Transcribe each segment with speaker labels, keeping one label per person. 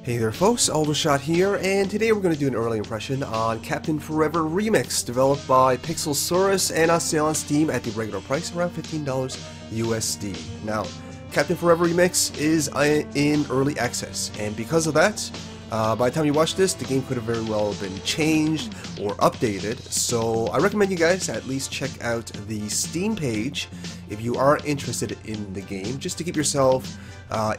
Speaker 1: Hey there folks, Aldershot here, and today we're going to do an early impression on Captain Forever Remix, developed by Pixelsaurus and on sale on Steam at the regular price, around $15 USD. Now, Captain Forever Remix is in early access, and because of that, by the time you watch this, the game could have very well been changed or updated, so I recommend you guys at least check out the Steam page if you are interested in the game, just to keep yourself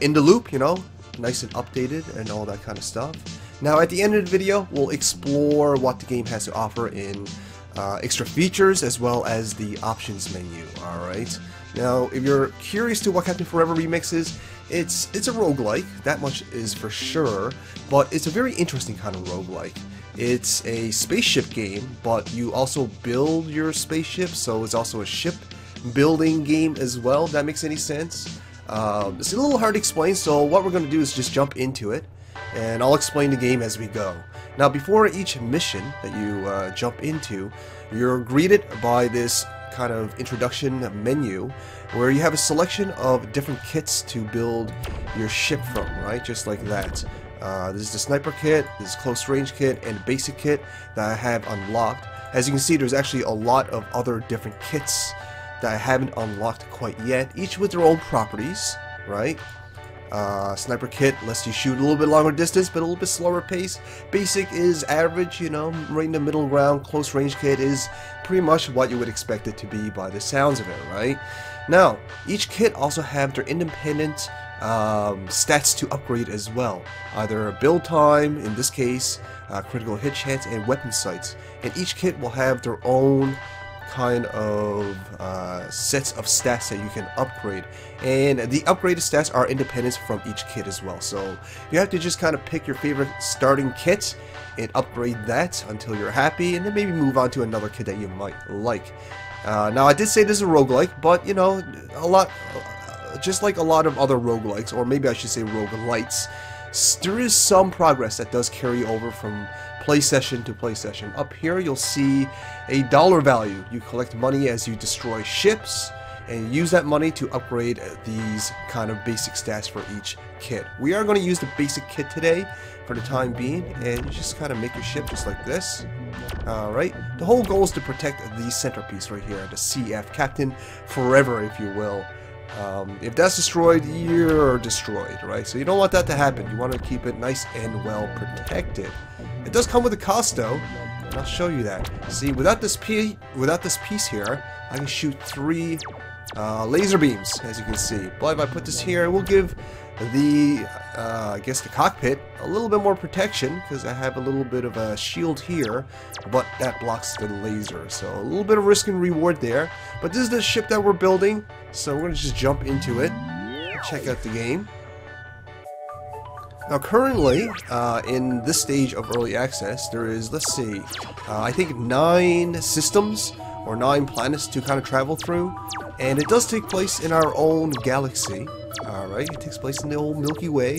Speaker 1: in the loop, you know, nice and updated and all that kind of stuff. Now at the end of the video, we'll explore what the game has to offer in extra features as well as the options menu. Alright, now if you're curious to what Captain Forever Remix is, it's a roguelike, that much is for sure, but it's a very interesting kind of roguelike. It's a spaceship game, but you also build your spaceship, so it's also a ship building game as well, if that makes any sense. It's a little hard to explain, so what we're going to do is just jump into it, and I'll explain the game as we go. Now, before each mission that you jump into, you're greeted by this kind of introduction menu, where you have a selection of different kits to build your ship from, right? Just like that. This is the sniper kit, this close range kit, and basic kit that I have unlocked. As you can see, there's actually a lot of other different kits that I haven't unlocked quite yet, each with their own properties, right? Sniper kit lets you shoot a little bit longer distance, but a little bit slower pace. Basic is average, you know, right in the middle ground. Close range kit is pretty much what you would expect it to be by the sounds of it, right? Now, each kit also have their independent stats to upgrade as well. Either build time, in this case, critical hit chance, and weapon sights. And each kit will have their own kind of sets of stats that you can upgrade, and the upgraded stats are independent from each kit as well, so you have to just kind of pick your favorite starting kit and upgrade that until you're happy, and then maybe move on to another kit that you might like. Now I did say this is a roguelike, but you know, just like a lot of other roguelikes, or maybe I should say roguelites, there is some progress that does carry over from play session to play session. Up here you'll see a dollar value. You collect money as you destroy ships, and use that money to upgrade these kind of basic stats for each kit. We are going to use the basic kit today for the time being, and you just kind of make your ship just like this. Alright, the whole goal is to protect the centerpiece right here, the CF, Captain Forever, if you will. If that's destroyed, you're destroyed, right? So you don't want that to happen. You want to keep it nice and well protected. It does come with a cost though, and I'll show you that. See, without this piece here, I can shoot 3 laser beams, as you can see. But if I put this here, it will give the, I guess the cockpit a little bit more protection, because I have a little bit of a shield here, but that blocks the laser. So a little bit of risk and reward there. But this is the ship that we're building, so we're going to just jump into it and check out the game. Now currently, in this stage of early access, there is, let's see, I think 9 systems or 9 planets to kind of travel through, and it does take place in our own galaxy. Alright, it takes place in the old Milky Way.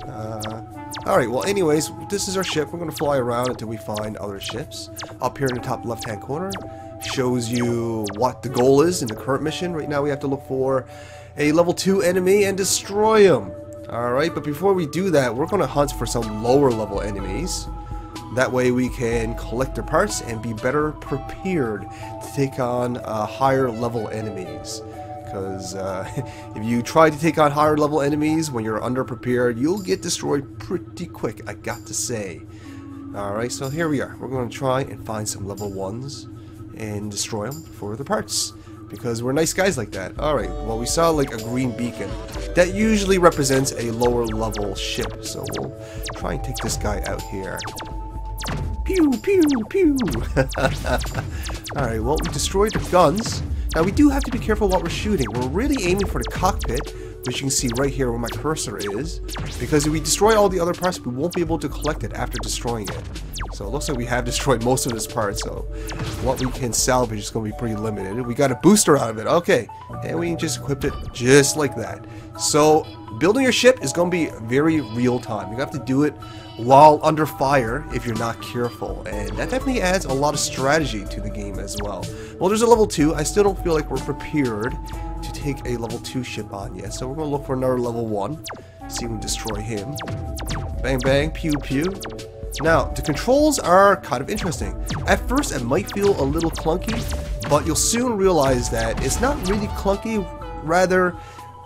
Speaker 1: Alright, well anyways, this is our ship. We're going to fly around until we find other ships. Up here in the top left hand corner shows you what the goal is in the current mission. Right now we have to look for a level 2 enemy and destroy him. Alright, but before we do that, we're going to hunt for some lower level enemies. That way we can collect their parts and be better prepared to take on higher level enemies. Because if you try to take on higher level enemies when you're underprepared, you'll get destroyed pretty quick, I got to say. Alright, so here we are. We're going to try and find some level 1s and destroy them for the parts, because we're nice guys like that. Alright, well we saw like a green beacon. That usually represents a lower level ship, so we'll try and take this guy out here. Pew, pew, pew! Alright, well we destroyed the guns. Now we do have to be careful what we're shooting. We're really aiming for the cockpit, which you can see right here where my cursor is, because if we destroy all the other parts, we won't be able to collect it after destroying it. So it looks like we have destroyed most of this part, so what we can salvage is going to be pretty limited. We got a booster out of it, okay, and we just equipped it just like that. So building your ship is going to be very real time. You have to do it while under fire if you're not careful, and that definitely adds a lot of strategy to the game as well. Well, there's a level 2. I still don't feel like we're prepared to take a level 2 ship on yet, so we're going to look for another level 1, see if we can destroy him. Bang, bang, pew, pew. Now, the controls are kind of interesting. At first, it might feel a little clunky, but you'll soon realize that it's not really clunky. Rather,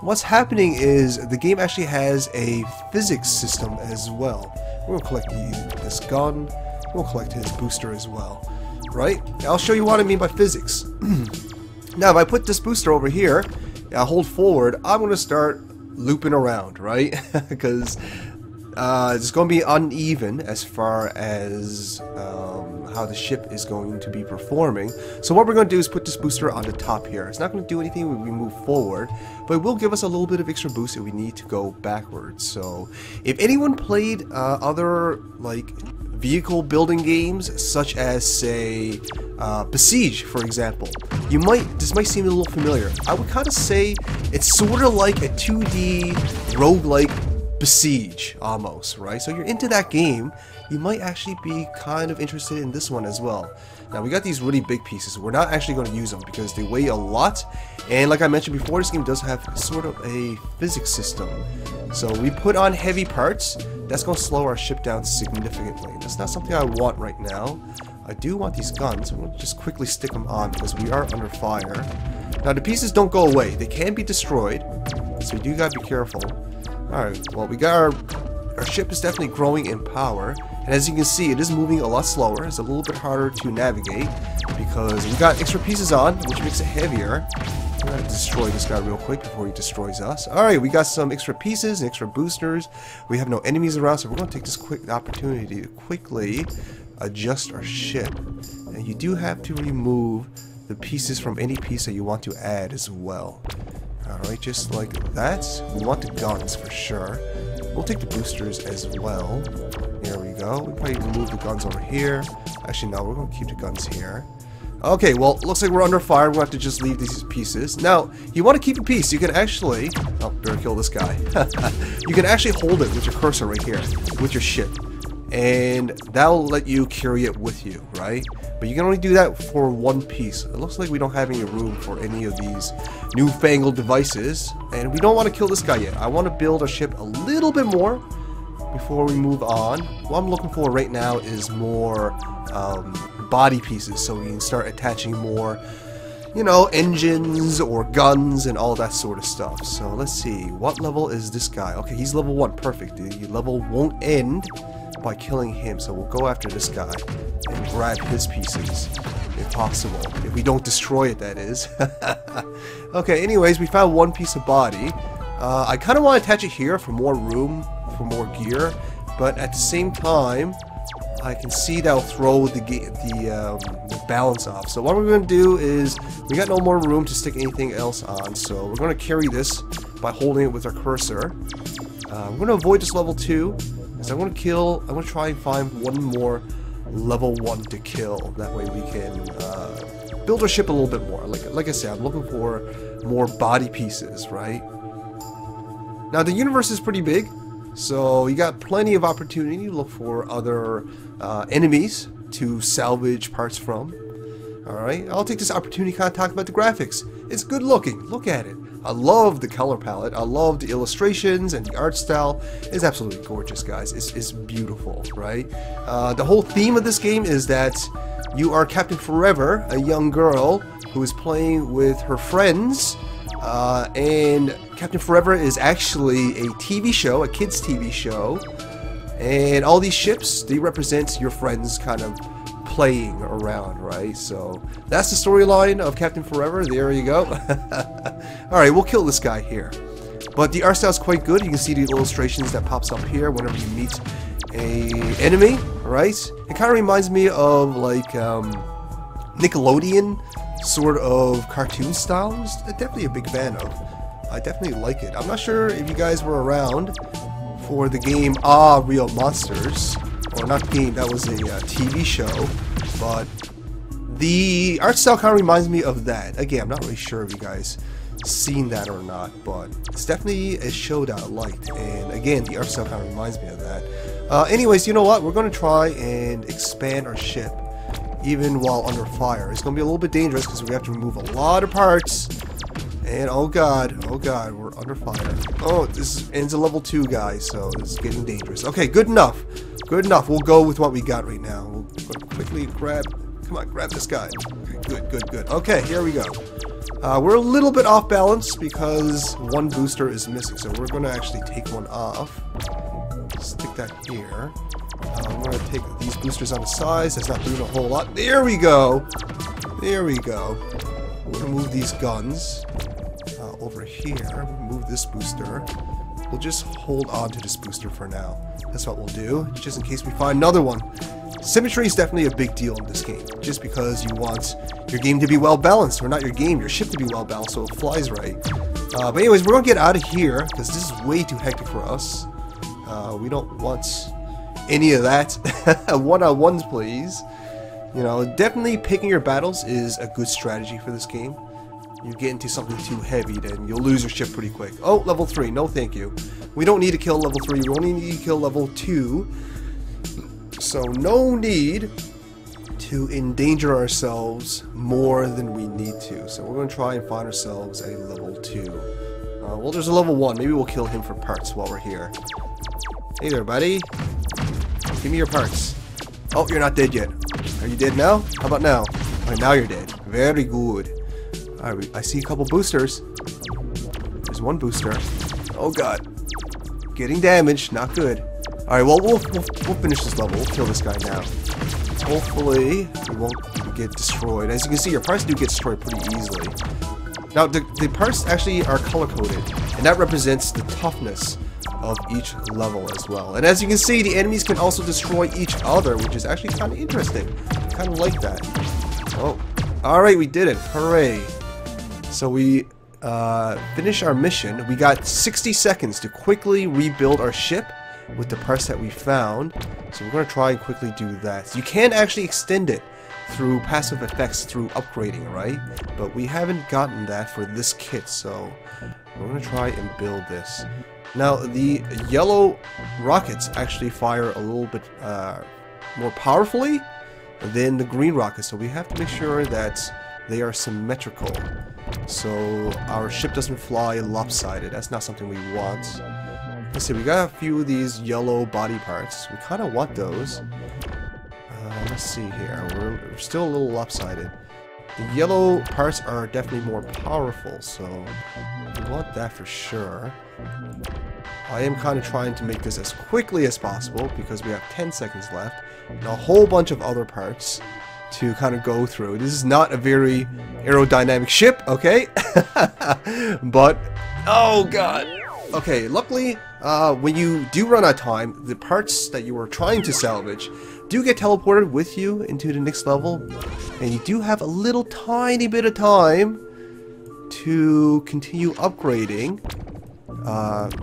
Speaker 1: what's happening is the game actually has a physics system as well. We're going to collect this gun. We'll collect his booster as well. Right? I'll show you what I mean by physics. Now, if I put this booster over here, I hold forward, I'm going to start looping around, right? Because it's going to be uneven as far as how the ship is going to be performing. So what we're going to do is put this booster on the top here. It's not going to do anything when we move forward, but it will give us a little bit of extra boost if we need to go backwards. So if anyone played other like vehicle building games, such as say Besiege, for example, this might seem a little familiar. I would kind of say it's sort of like a 2D roguelike Besiege almost, right? So you're into that game, you might actually be kind of interested in this one as well. Now we got these really big pieces. We're not actually going to use them because they weigh a lot, and like I mentioned before, this game does have sort of a physics system. So we put on heavy parts. That's going to slow our ship down significantly. That's not something I want right now. I do want these guns. We'll just quickly stick them on because we are under fire. Now the pieces don't go away. They can be destroyed, so you do got to be careful. Alright, well we got our ship is definitely growing in power, and as you can see, it is moving a lot slower. It's a little bit harder to navigate because we got extra pieces on, which makes it heavier. We're gonna destroy this guy real quick before he destroys us. Alright, we got some extra pieces and extra boosters. We have no enemies around, so we're gonna take this quick opportunity to quickly adjust our ship. And you do have to remove the pieces from any piece that you want to add as well. Alright, just like that. We want the guns for sure. We'll take the boosters as well. There we go. We probably move the guns over here. Actually, no, we're going to keep the guns here. Okay, well, looks like we're under fire. We're going to have to just leave these pieces. Now, you want to keep a piece. You can actually... Oh, better kill this guy. You can actually hold it with your cursor right here, with your ship. And that'll let you carry it with you, right? But you can only do that for one piece. It looks like we don't have any room for any of these newfangled devices, and we don't want to kill this guy yet. I want to build our ship a little bit more before we move on. What I'm looking for right now is more body pieces, so we can start attaching more, you know, engines or guns and all that sort of stuff. So let's see, what level is this guy? Okay, he's level 1, perfect. The level won't end by killing him, so we'll go after this guy and grab his pieces if possible, if we don't destroy it, that is. Okay, anyways, we found one piece of body. I kind of want to attach it here for more room, for more gear, but at the same time I can see that'll throw the balance off. So what we're going to do is, we got no more room to stick anything else on, so we're going to carry this by holding it with our cursor. I'm going to avoid this level 2. So I want to try and find one more level 1 to kill. That way we can build our ship a little bit more. Like I said, I'm looking for more body pieces, right? Now the universe is pretty big, so you got plenty of opportunity to look for other enemies to salvage parts from. Alright, I'll take this opportunity to kind of talk about the graphics. It's good looking. Look at it. I love the color palette. I love the illustrations and the art style. It's absolutely gorgeous, guys. It's beautiful, right? The whole theme of this game is that you are Captain Forever, a young girl who is playing with her friends, and Captain Forever is actually a TV show, a kids TV show, and all these ships, they represent your friends kind of playing around, right? So that's the storyline of Captain Forever. There you go. Alright, we'll kill this guy here. But the art style is quite good. You can see the illustrations that pops up here whenever you meet a enemy, right? It kind of reminds me of like Nickelodeon sort of cartoon style. I'm definitely a big fan of. I definitely like it. I'm not sure if you guys were around for the game Real Monsters. Or not game, that was a TV show, but the art style kind of reminds me of that. Again, I'm not really sure if you guys seen that or not, but it's definitely a show that I liked, and again, the art style kind of reminds me of that. Anyways, you know what? We're going to try and expand our ship, even while under fire. It's going to be a little bit dangerous because we have to remove a lot of parts, And oh god, we're under fire. Oh, this ends a level 2, guys, so this is getting dangerous. Okay, good enough. Good enough. We'll go with what we got right now. We'll quickly grab... Come on, grab this guy. Okay, good. Okay, here we go. We're a little bit off balance because one booster is missing, so we're going to actually take one off. Stick that here. I'm going to take these boosters on the sides. That's not doing a whole lot. There we go. There we go. We're going to move these guns over here. Move this booster. We'll just hold on to this booster for now. That's what we'll do, just in case we find another one. Symmetry is definitely a big deal in this game, just because you want your game to be well balanced, or not your game, your ship to be well balanced so it flies right. But anyways, we're going to get out of here, because this is way too hectic for us. We don't want any of that. One-on-ones, please. You know, definitely picking your battles is a good strategy for this game. You get into something too heavy, then you'll lose your ship pretty quick. Oh, level 3. No, thank you. We don't need to kill level 3. We only need to kill level 2. So no need to endanger ourselves more than we need to. So we're going to try and find ourselves a level 2. Well, there's a level 1. Maybe we'll kill him for parts while we're here. Hey there, buddy. Give me your parts. Oh, you're not dead yet. Are you dead now? How about now? Alright, now you're dead. Very good. Alright, I see a couple boosters. There's one booster. Oh god. Getting damaged. Not good. Alright, well, we'll finish this level. We'll kill this guy now. Hopefully, we won't get destroyed. As you can see, your parts do get destroyed pretty easily. Now, the parts actually are color-coded, and that represents the toughness of each level as well. And as you can see, the enemies can also destroy each other, which is actually kind of interesting. Kind of like that. Oh, alright, we did it. Hooray. So we finished our mission. We got 60 seconds to quickly rebuild our ship with the parts that we found. So we're going to try and quickly do that. You can actually extend it through passive effects through upgrading, right? But we haven't gotten that for this kit, so we're going to try and build this. Now, the yellow rockets actually fire a little bit more powerfully than the green rockets, so we have to make sure that they are symmetrical, so our ship doesn't fly lopsided. That's not something we want. Let's see, we got a few of these yellow body parts. We kind of want those. Let's see here. We're still a little lopsided. The yellow parts are definitely more powerful, so we want that for sure. I am kind of trying to make this as quickly as possible because we have 10 seconds left and a whole bunch of other parts to kind of go through. This is not a very aerodynamic ship, okay? But, oh god. Okay, luckily, when you do run out of time, the parts that you were trying to salvage do get teleported with you into the next level, and you do have a little tiny bit of time to continue upgrading.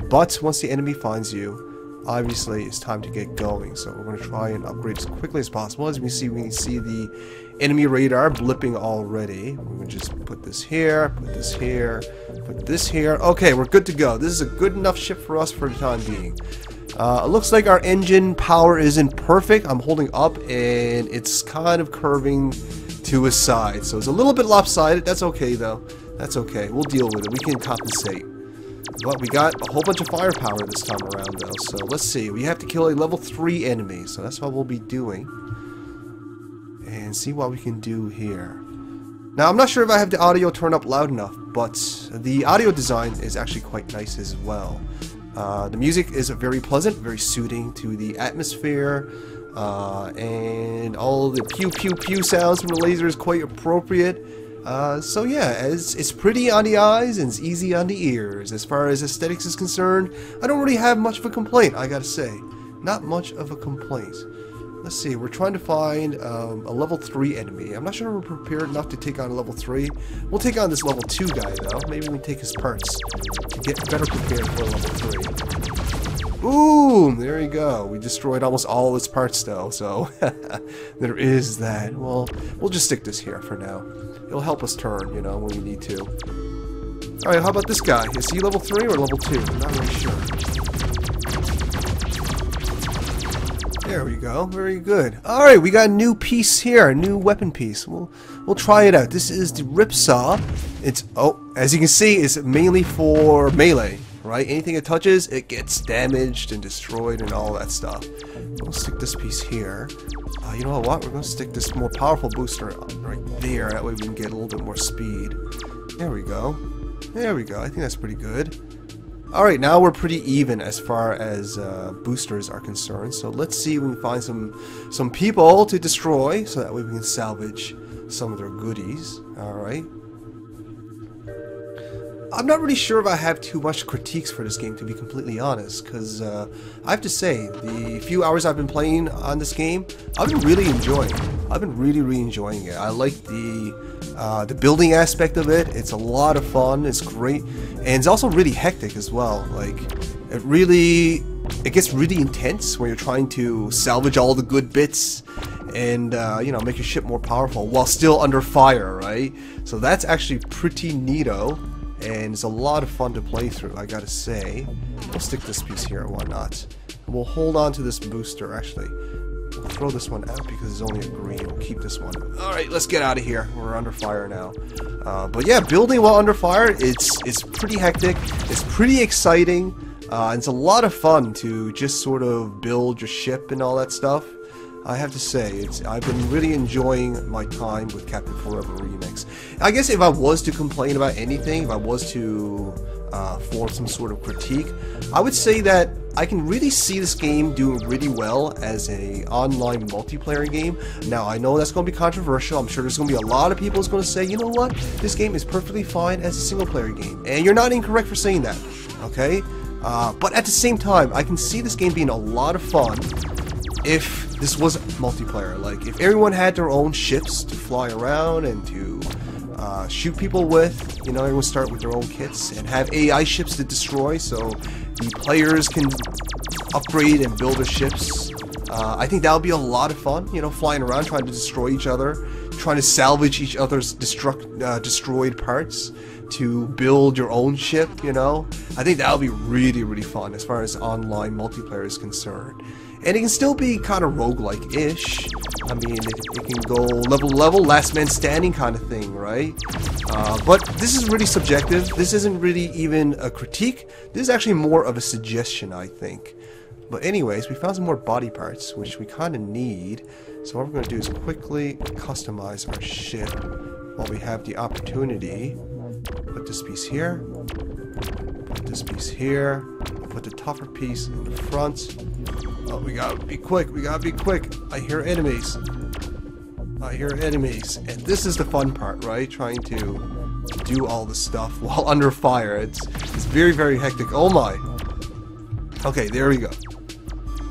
Speaker 1: But once the enemy finds you, obviously it's time to get going. So we're going to try and upgrade as quickly as possible. As we can see the enemy radar blipping already. We're going to just put this here, put this here, put this here. Okay, we're good to go. This is a good enough ship for us for the time being. It looks like our engine power isn't perfect. I'm holding up and it's kind of curving to a side. So it's a little bit lopsided. That's okay though. That's okay. We'll deal with it. We can compensate. But we got a whole bunch of firepower this time around though. So let's see. We have to kill a level 3 enemy. So that's what we'll be doing. And see what we can do here. Now I'm not sure if I have the audio turned up loud enough, but the audio design is actually quite nice as well. The music is very pleasant, very soothing to the atmosphere, and all the pew pew pew sounds from the laser is quite appropriate. So yeah, it's pretty on the eyes and it's easy on the ears. As far as aesthetics is concerned, I don't really have much of a complaint, I gotta say. Not much of a complaint. Let's see, we're trying to find a level 3 enemy. I'm not sure we're prepared enough to take on a level 3. We'll take on this level 2 guy though. Maybe we take his parts to get better prepared for level 3. Boom! There you go. We destroyed almost all its parts though, so there is that. Well, we'll just stick this here for now. It'll help us turn, you know, when we need to. Alright, how about this guy? Is he level 3 or level 2? I'm not really sure. There we go. Very good. Alright, we got a new piece here. A new weapon piece. We'll try it out. This is the Ripsaw. It's, as you can see, it's mainly for melee, right? Anything it touches, it gets damaged and destroyed and all that stuff. We'll stick this piece here. You know what? We're going to stick this more powerful booster right there. That way we can get a little bit more speed. There we go. There we go. I think that's pretty good. Alright, now we're pretty even as far as boosters are concerned. So let's see if we can find some people to destroy, so that way we can salvage some of their goodies. Alright. I'm not really sure if I have too much critiques for this game, to be completely honest, because I have to say, the few hours I've been playing on this game, I've been really enjoying it. I've been really enjoying it. I like the building aspect of it. It's a lot of fun. It's great, and it's also really hectic as well. Like, it gets really intense when you're trying to salvage all the good bits and you know, make your ship more powerful while still under fire, right? So that's actually pretty neato. And it's a lot of fun to play through, I gotta say. We'll stick this piece here, why not? And we'll hold on to this booster, actually. We'll throw this one out because it's only a green. We'll keep this one. Alright, let's get out of here. We're under fire now. But yeah, building while under fire, it's pretty hectic. It's pretty exciting. It's a lot of fun to just sort of build your ship and all that stuff. I have to say, I've been really enjoying my time with Captain Forever Remix. I guess if I was to complain about anything, if I was to form some sort of critique, I would say that I can really see this game doing really well as an online multiplayer game. Now, I know that's going to be controversial. I'm sure there's going to be a lot of people who's going to say, you know what, this game is perfectly fine as a single-player game. And you're not incorrect for saying that, okay? But at the same time, I can see this game being a lot of fun if this was multiplayer. Like, if everyone had their own ships to fly around and to shoot people with, you know, everyone start with their own kits and have AI ships to destroy, so the players can upgrade and build their ships. I think that would be a lot of fun, you know, flying around trying to destroy each other, trying to salvage each other's destroyed parts to build your own ship, you know. I think that would be really fun as far as online multiplayer is concerned. And it can still be kind of roguelike-ish. I mean, it can go level to level, last man standing kind of thing, right? But this is really subjective. This isn't really even a critique. This is actually more of a suggestion, I think. But anyways, we found some more body parts, which we kind of need. So what we're going to do is quickly customize our ship while we have the opportunity. Put this piece here. Put this piece here. Put the tougher piece in the front. Oh, we gotta be quick. We gotta be quick. I hear enemies. I hear enemies. And this is the fun part, right? Trying to do all this stuff while under fire. It's very hectic. Oh my. Okay, there we go.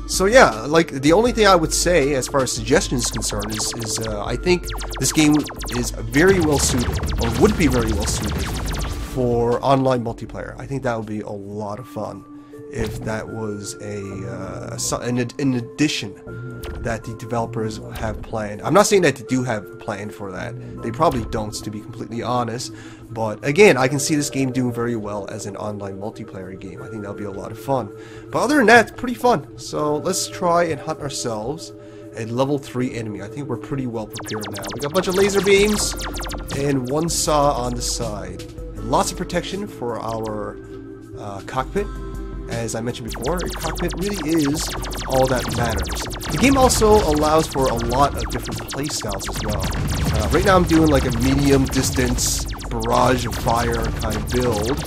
Speaker 1: So yeah, like, the only thing I would say as far as suggestions is concerned is I think this game is very well suited, or would be very well suited, for online multiplayer. I think that would be a lot of fun if that was an addition that the developers have planned. I'm not saying that they do have planned for that. They probably don't, to be completely honest. But again, I can see this game doing very well as an online multiplayer game. I think that'll be a lot of fun. But other than that, it's pretty fun. So let's try and hunt ourselves a level 3 enemy. I think we're pretty well prepared now. We got a bunch of laser beams and one saw on the side. And lots of protection for our cockpit. As I mentioned before, a cockpit really is all that matters. The game also allows for a lot of different playstyles as well. Right now I'm doing like a medium distance barrage of fire kind of build,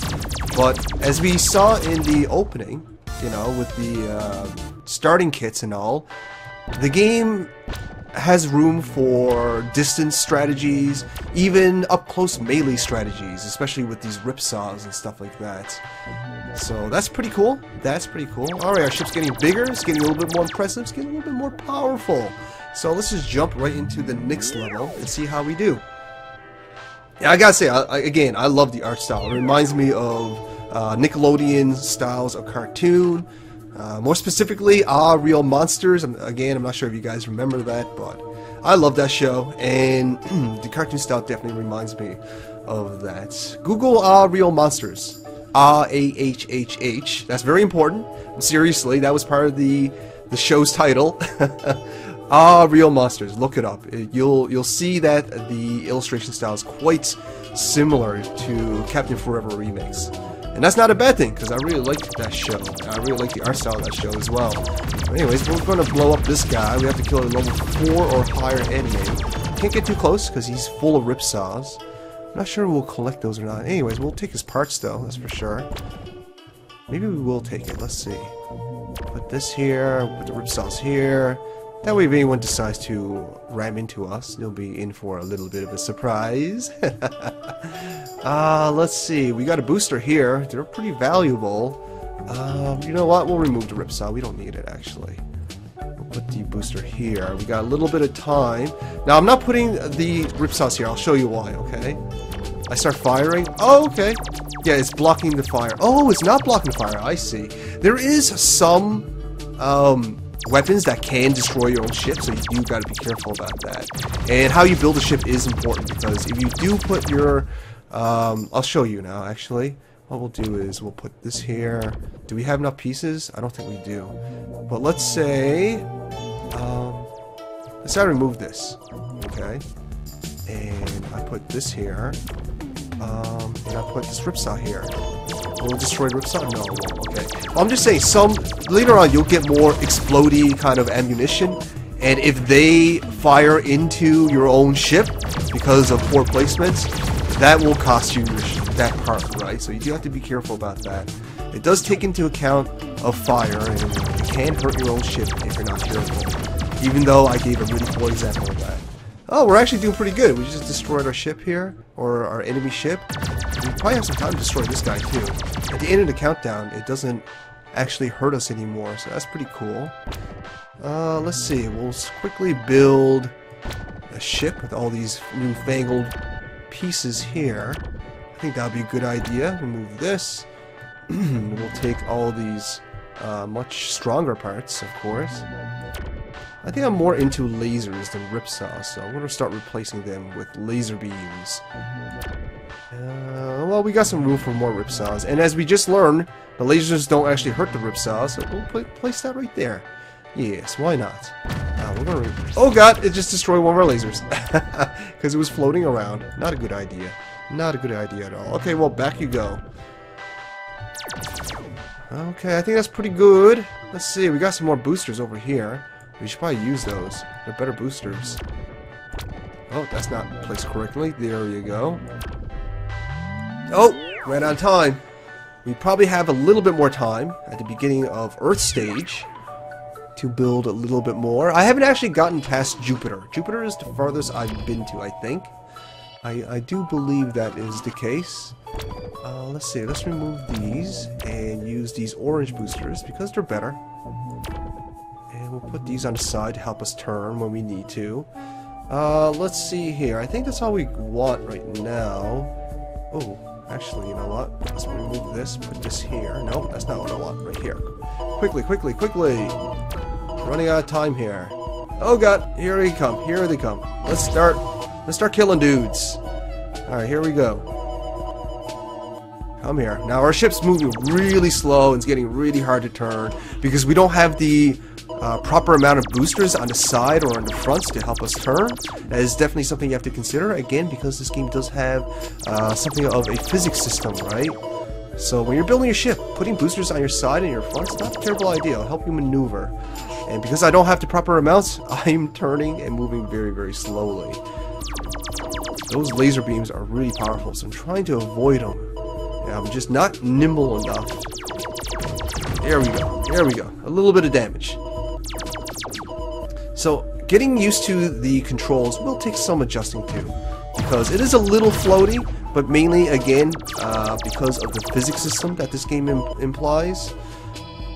Speaker 1: but as we saw in the opening, you know, with the starting kits and all, the game has room for distance strategies, even up-close melee strategies, especially with these ripsaws and stuff like that. So that's pretty cool. That's pretty cool. Alright, our ship's getting bigger, it's getting a little bit more impressive, it's getting a little bit more powerful. So let's just jump right into the next level and see how we do. Yeah, I gotta say, again, I love the art style. It reminds me of Nickelodeon styles of cartoon. More specifically, Real Monsters. Again, I'm not sure if you guys remember that, but I love that show, and the cartoon style definitely reminds me of that. Google Real Monsters. R-A-H-H-H. That's very important. Seriously, that was part of the the show's title. Ah, Real Monsters. Look it up. You'll see that the illustration style is quite similar to Captain Forever Remix. And that's not a bad thing, because I really like that show. I really like the art style of that show as well. But anyways, we're going to blow up this guy. We have to kill a level 4 or higher enemy. Can't get too close, because he's full of ripsaws. I'm not sure we'll collect those or not. Anyways, we'll take his parts, though, that's for sure. Maybe we will take it. Let's see. Put this here, put the ripsaws here. That way if anyone decides to ram into us, they'll be in for a little bit of a surprise. Let's see. We got a booster here. They're pretty valuable. You know what? We'll remove the ripsaw. We don't need it, actually. We'll put the booster here. We got a little bit of time. Now, I'm not putting the ripsaws here. I'll show you why, okay? I start firing. Oh, okay. Yeah, it's blocking the fire. Oh, it's not blocking the fire. I see. There is some weapons that can destroy your own ship, so you do got to be careful about that. And how you build a ship is important, because if you do put your I'll show you now, actually. What we'll do is we'll put this here. Do we have enough pieces? I don't think we do. But let's say let's try to remove this. Okay. And I put this here. And I put this ripsaw here. Will it destroy ripsaw? No, it won't. Okay. Well, I'm just saying, later on you'll get more explodey kind of ammunition, and if they fire into your own ship because of poor placements, that will cost you that part, right? So you do have to be careful about that. It does take into account of fire, and it can hurt your own ship if you're not careful. Even though I gave a really poor example of that. Oh, we're actually doing pretty good. We just destroyed our ship here, or our enemy ship. We probably have some time to destroy this guy too. At the end of the countdown, it doesn't actually hurt us anymore, so that's pretty cool. Let's see. We'll quickly build a ship with all these newfangled pieces here. I think that would be a good idea. Remove this. We'll take all these much stronger parts, of course. I think I'm more into lasers than ripsaws, so I'm going to start replacing them with laser beams. Well, we got some room for more ripsaws, and as we just learned, the lasers don't actually hurt the ripsaws, so we'll place that right there. Yes, why not? We're gonna. Oh god, it just destroyed one of our lasers because it was floating around. Not a good idea. Not a good idea at all. Okay, well, back you go. Okay, I think that's pretty good. Let's see, we got some more boosters over here. We should probably use those. They're better boosters. Oh, that's not placed correctly. There you go. Oh, ran out of time. We probably have a little bit more time at the beginning of Earth stage to build a little bit more. I haven't actually gotten past Jupiter. Jupiter is the farthest I've been to, I think. I do believe that is the case. Let's see. Let's remove these and use these orange boosters because they're better. And we'll put these on the side to help us turn when we need to. Let's see here. I think that's all we want right now. Oh, actually, you know what? Let's remove this, put this here. No, that's not what I want. Right here. Quickly, quickly, quickly! Running out of time here. Oh god, here they come. Here they come. Let's start killing dudes. Alright, here we go. Come here. Now our ship's moving really slow and it's getting really hard to turn because we don't have the proper amount of boosters on the side or on the fronts to help us turn. That is definitely something you have to consider, again, because this game does have something of a physics system, right? So when you're building a ship, putting boosters on your side and your fronts is not a terrible idea. It'll help you maneuver. And because I don't have the proper amounts, I'm turning and moving very, very slowly. Those laser beams are really powerful, so I'm trying to avoid them. Yeah, I'm just not nimble enough. There we go. There we go. A little bit of damage. So, getting used to the controls will take some adjusting too, because it is a little floaty, but mainly, again, because of the physics system that this game implies.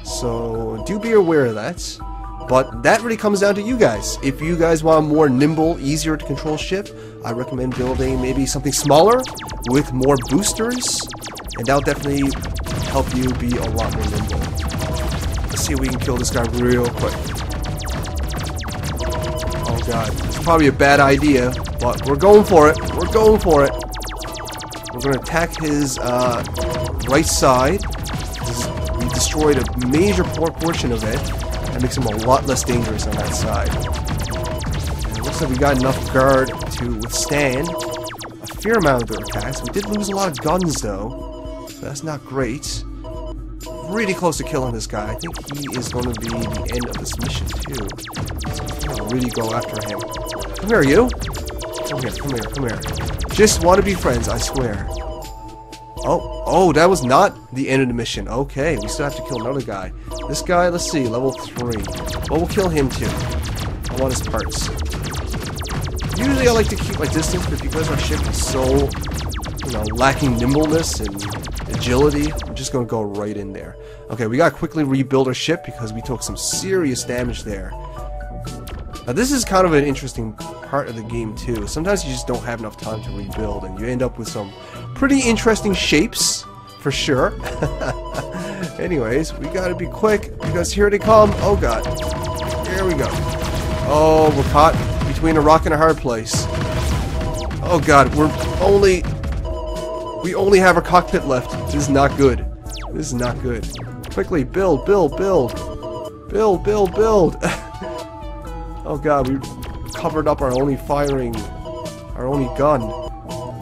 Speaker 1: So, do be aware of that. But that really comes down to you guys. If you guys want a more nimble, easier to control ship, I recommend building maybe something smaller with more boosters, and that'll definitely help you be a lot more nimble. Let's see if we can kill this guy real quick. Oh god, it's probably a bad idea, but we're going for it. We're going for it. We're going to attack his right side. We destroyed a major portion of it. That makes him a lot less dangerous on that side. And it looks like we got enough guard to withstand a fair amount of their attacks. We did lose a lot of guns though, so that's not great. Really close to killing this guy. I think he is going to be the end of this mission too. So I'm gonna really go after him. Come here, you! Come here, come here, come here. Just want to be friends, I swear. Oh, that was not the end of the mission. Okay, we still have to kill another guy. This guy, let's see, level 3. But we'll kill him too. I want his parts. Usually I like to keep my distance, but because our ship is so, you know, lacking nimbleness and agility, I'm just going to go right in there. Okay, we got to quickly rebuild our ship because we took some serious damage there. Now this is kind of an interesting part of the game too. Sometimes you just don't have enough time to rebuild and you end up with some pretty interesting shapes, for sure. Anyways, we gotta be quick because here they come. Oh god. Here we go. Oh, we're caught between a rock and a hard place. Oh god, we only have our cockpit left. This is not good. This is not good. Quickly, build. Oh god, we covered up our only gun.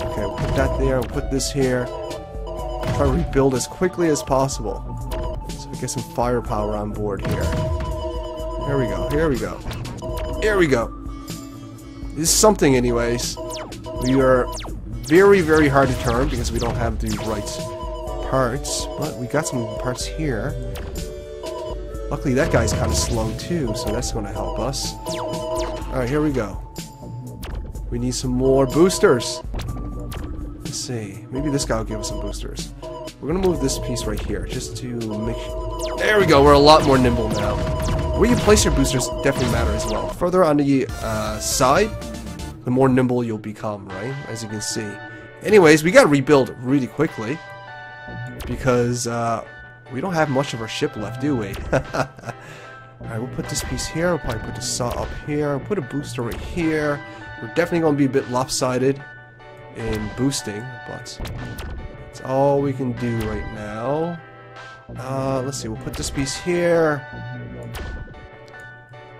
Speaker 1: Okay, we'll put that there, we'll put this here. Try to rebuild as quickly as possible. So we get some firepower on board here. Here we go, here we go. Here we go. This is something anyways. We are very, very hard to turn because we don't have the right parts. But we got some parts here. Luckily that guy's kind of slow too, so that's going to help us. Alright, here we go. We need some more boosters. Let's see. Maybe this guy will give us some boosters. We're going to move this piece right here just to make sure. There we go. We're a lot more nimble now. Where you place your boosters definitely matter as well. Further on the side, the more nimble you'll become, right? As you can see. Anyways, we got to rebuild really quickly because we don't have much of our ship left, do we? Alright, we'll put this piece here. We'll probably put the saw up here. We'll put a booster right here. We're definitely going to be a bit lopsided in boosting, but that's all we can do right now. Let's see. We'll put this piece here.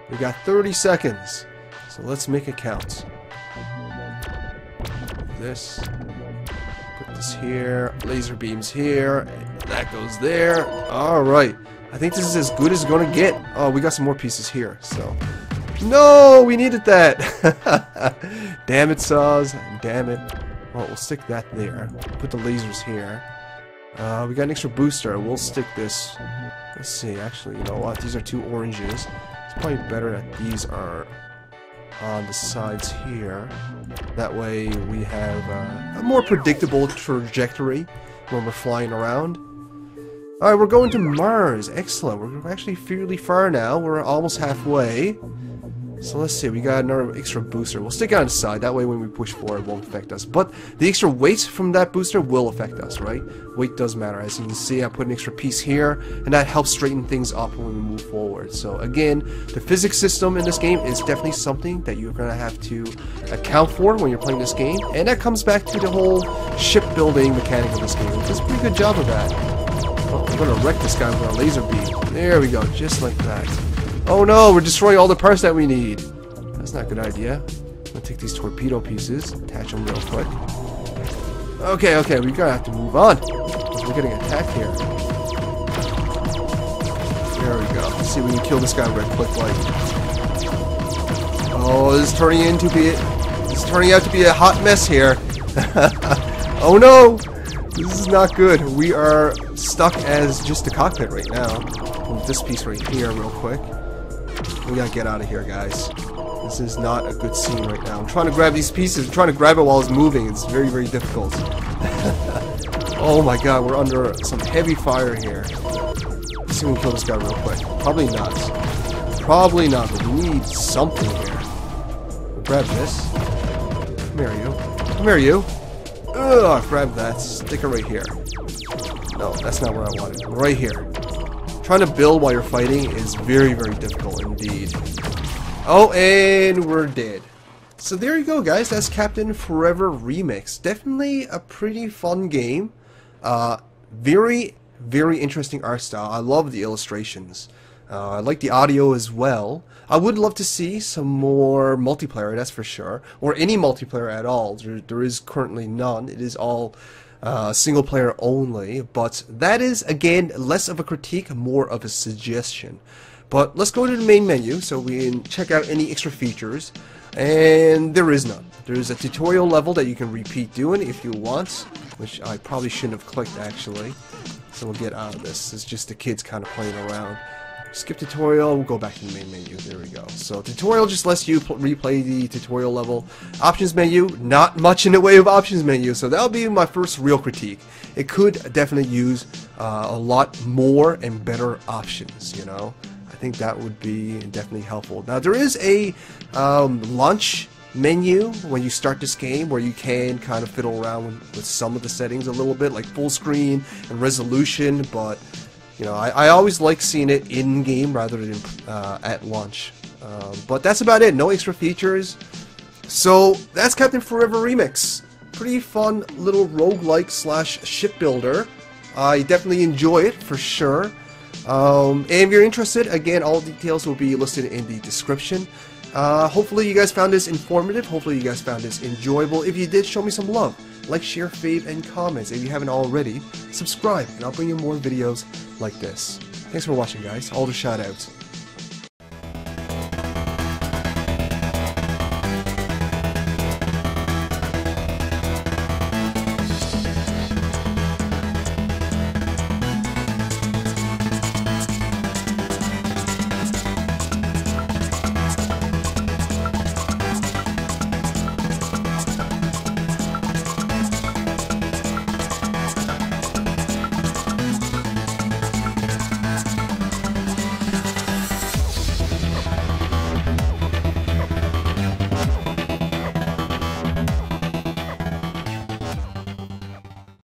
Speaker 1: We got 30 seconds, so let's make it count. This. Put this here. Laser beams here. And that goes there. Alright. I think this is as good as it's going to get. Oh, we got some more pieces here, so. No, we needed that. Damn it, saws. Damn it. Well, we'll stick that there. Put the lasers here. We got an extra booster. We'll stick this. Let's see. Actually, you know what? These are 2 oranges. It's probably better that these are on the sides here. That way we have a more predictable trajectory when we're flying around. Alright, we're going to Mars. Excellent. We're actually fairly far now. We're almost halfway. So let's see. We got another extra booster. We'll stick it on the side. That way when we push forward, it won't affect us. But the extra weight from that booster will affect us, right? Weight does matter. As you can see, I put an extra piece here, and that helps straighten things up when we move forward. So again, the physics system in this game is definitely something that you're going to have to account for when you're playing this game. And that comes back to the whole shipbuilding mechanic of this game. It does a pretty good job of that. Oh, we're going to wreck this guy with our laser beam. There we go, just like that. Oh no, we're destroying all the parts that we need. That's not a good idea. I'm going to take these torpedo pieces, attach them real quick. Okay, we're going to have to move on. Because we're getting attacked here. There we go. Let's see if we can kill this guy real quick, like. Oh, this is turning out to be a hot mess here. Oh no! This is not good. We are stuck as just a cockpit right now. Move this piece right here real quick. We gotta get out of here, guys. This is not a good scene right now. I'm trying to grab these pieces. I'm trying to grab it while it's moving. It's very, very difficult. Oh my god, we're under some heavy fire here. Let's see if we can kill this guy real quick. Probably not. Probably not, but we need something here. We'll grab this. Come here, you. Come here, you. Ugh, grab that. Stick it right here. No, that's not where I want it. Right here. Trying to build while you're fighting is very, very difficult indeed. Oh, and we're dead. So there you go, guys. That's Captain Forever Remix. Definitely a pretty fun game. Very, very interesting art style. I love the illustrations. I like the audio as well. I would love to see some more multiplayer, that's for sure, or any multiplayer at all. There is currently none. It is all single player only, but that is, again, less of a critique, more of a suggestion. But let's go to the main menu so we can check out any extra features, and there is none. There's a tutorial level that you can repeat doing if you want, which I probably shouldn't have clicked actually, so we'll get out of this. It's just the kids kind of playing around. Skip tutorial, we'll go back to the main menu, there we go. So tutorial just lets you replay the tutorial level. Options menu, not much in the way of options menu, so that'll be my first real critique. It could definitely use a lot more and better options, you know. I think that would be definitely helpful. Now there is a launch menu when you start this game where you can kind of fiddle around with some of the settings a little bit, like full screen and resolution, but you know, I always like seeing it in-game rather than at launch. But that's about it. No extra features. So that's Captain Forever Remix. Pretty fun little roguelike slash shipbuilder. I definitely enjoy it for sure. And if you're interested, again, all details will be listed in the description. Hopefully you guys found this informative. Hopefully you guys found this enjoyable. If you did, show me some love. Like, share, fave, and comments. If you haven't already, subscribe, and I'll bring you more videos like this. Thanks for watching, guys. Alder shout outs.